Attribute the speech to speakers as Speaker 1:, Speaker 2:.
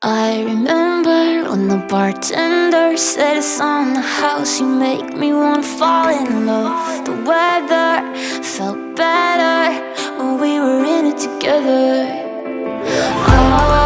Speaker 1: I remember when the bartender said it's on the house. You make me wanna fall in love. The weather felt better when we were in it together. Oh,